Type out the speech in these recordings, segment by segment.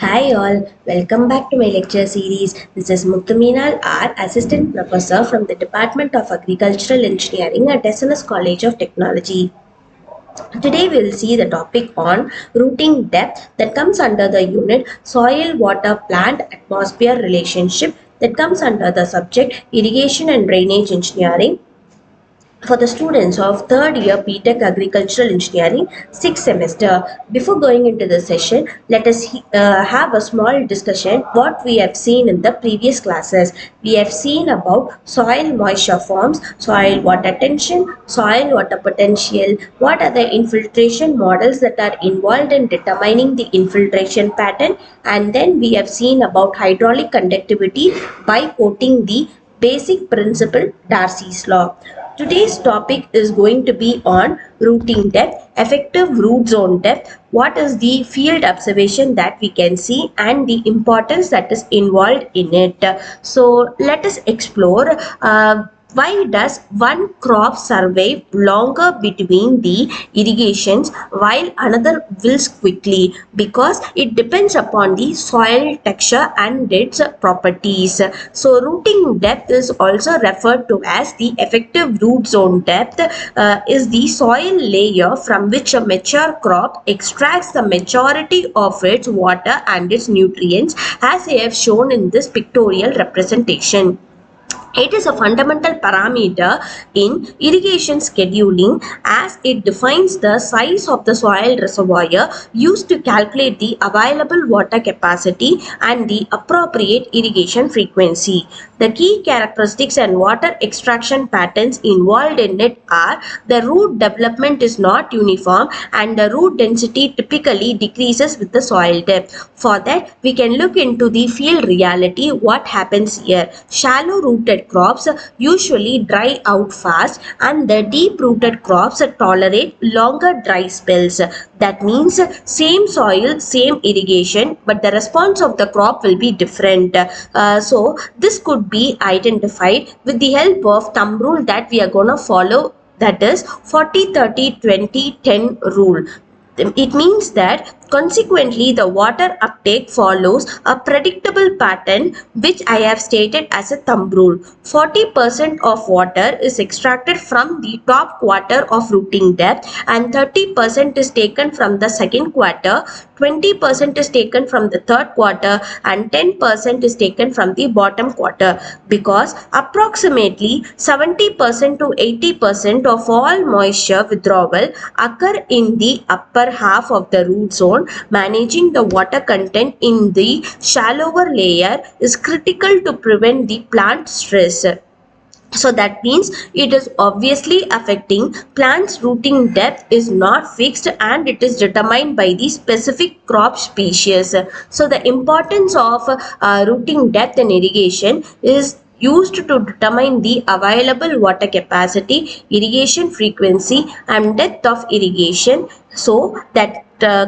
Hi all, welcome back to my lecture series. This is Muktaminal R, Assistant Professor from the Department of Agricultural Engineering at SNS College of Technology. Today we will see the topic on routing depth that comes under the unit soil, water, plant, atmosphere relationship that comes under the subject irrigation and drainage engineering for the students of third year BTech Agricultural Engineering, sixth semester. Before going into the session, let us have a small discussion what we have seen in the previous classes. We have seen about soil moisture forms, soil water tension, soil water potential, what are the infiltration models that are involved in determining the infiltration pattern, and then we have seen about hydraulic conductivity by quoting the basic principle Darcy's law. Today's topic is going to be on routing depth, effective root zone depth, what is the field observation that we can see and the importance that is involved in it. So let us explore why does one crop survive longer between the irrigations while another wilts quickly? Because it depends upon the soil texture and its properties. So rooting depth is also referred to as the effective root zone depth, is the soil layer from which a mature crop extracts the majority of its water and its nutrients, as I have shown in this pictorial representation. It is a fundamental parameter in irrigation scheduling as it defines the size of the soil reservoir used to calculate the available water capacity and the appropriate irrigation frequency. The key characteristics and water extraction patterns involved in it are the root development is not uniform and the root density typically decreases with the soil depth. For that, we can look into the field reality. What happens here? Shallow rooted crops usually dry out fast and the deep rooted crops tolerate longer dry spells. That means same soil, same irrigation, but the response of the crop will be different. So this could be identified with the help of thumb rule that we are going to follow, that is 40-30-20-10 rule. It means that consequently the water uptake follows a predictable pattern which I have stated as a thumb rule. 40% of water is extracted from the top quarter of rooting depth and 30% is taken from the second quarter, 20% is taken from the third quarter and 10% is taken from the bottom quarter, because approximately 70% to 80% of all moisture withdrawal occur in the upper half of the root zone. Managing the water content in the shallower layer is critical to prevent the plant stress. So that means it is obviously affecting plants rooting depth is not fixed and it is determined by the specific crop species. So the importance of rooting depth in irrigation is used to determine the available water capacity, irrigation frequency and depth of irrigation. So that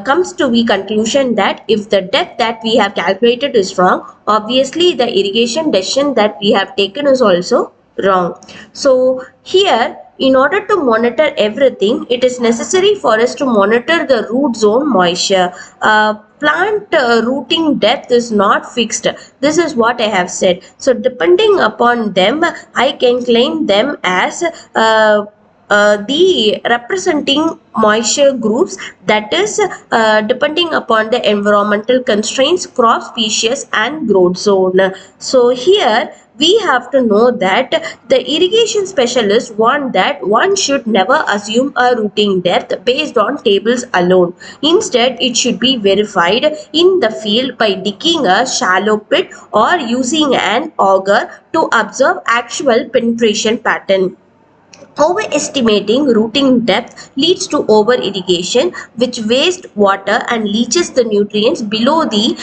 comes to the conclusion that if the depth that we have calculated is wrong, obviously the irrigation decision that we have taken is also wrong. So here, in order to monitor everything, it is necessary for us to monitor the root zone moisture. Plant rooting depth is not fixed. This is what I have said. So depending upon them, I can claim them as the representing moisture groups, that is depending upon the environmental constraints, crop species and growth zone. So here we have to know that the irrigation specialists want that one should never assume a rooting depth based on tables alone. Instead, it should be verified in the field by digging a shallow pit or using an auger to observe actual penetration pattern. Overestimating rooting depth leads to over-irrigation, which wastes water and leaches the nutrients below the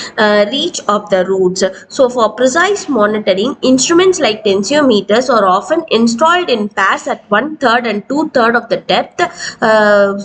reach of the roots. So for precise monitoring, instruments like tensiometers are often installed in pairs at 1/3 and 2/3 of the depth,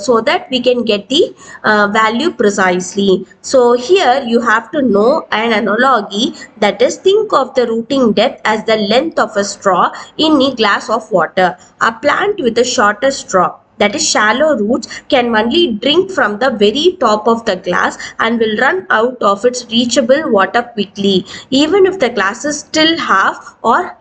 so that we can get the value precisely. So here you have to know an analogy, that is, think of the rooting depth as the length of a straw in a glass of water. A plant with a shorter straw that is shallow roots, can only drink from the very top of the glass and will run out of its reachable water quickly, even if the glass is still half or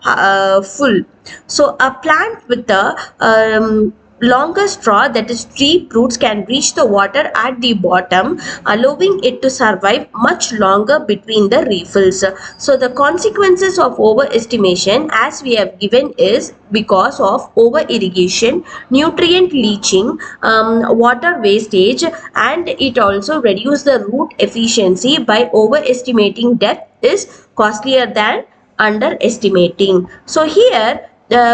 full. So a plant with the longer straw, that is deep roots, can reach the water at the bottom, allowing it to survive much longer between the refills. So the consequences of overestimation, as we have given, is because of over irrigation, nutrient leaching, water wastage, and it also reduces the root efficiency by overestimating depth is costlier than underestimating. So here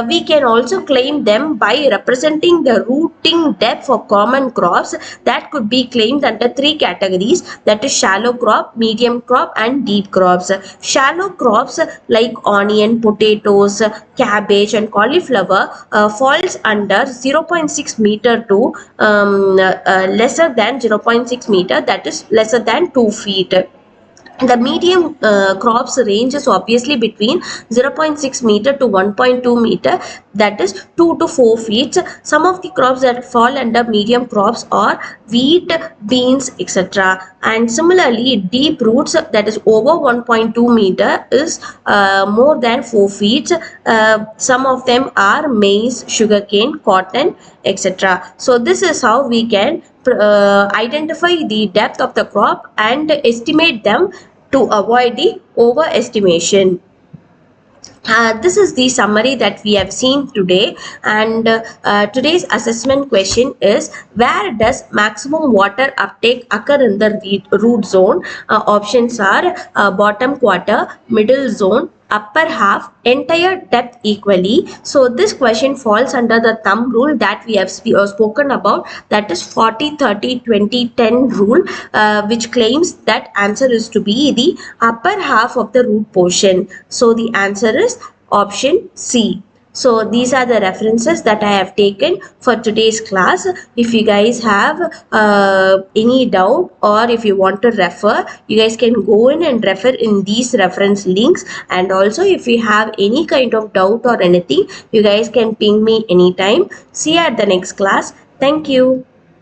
we can also claim them by representing the rooting depth for common crops, that could be claimed under three categories, that is shallow crop, medium crop, and deep crops. Shallow crops like onion, potatoes, cabbage, and cauliflower falls under 0.6 meter to lesser than 0.6 meter, that is lesser than 2 feet. The medium crops ranges obviously between 0.6 meter to 1.2 meter, that is 2 to 4 feet. Some of the crops that fall under medium crops are wheat, beans, etc. And similarly, deep roots, that is over 1.2 meter, is more than 4 feet. Some of them are maize, sugarcane, cotton, etc. So this is how we can identify the depth of the crop and estimate them to avoid the overestimation. This is the summary that we have seen today, and today's assessment question is, where does maximum water uptake occur in the root zone? Options are bottom quarter, middle zone, upper half, entire depth equally. So this question falls under the thumb rule that we have spoken about, that is 40-30-20-10 rule, which claims that answer is to be the upper half of the root portion. So the answer is option C. So these are the references that I have taken for today's class. If you guys have any doubt, or if you want to refer, you guys can go in and refer in these reference links. And also, if you have any kind of doubt or anything, you guys can ping me anytime. See you at the next class. Thank you.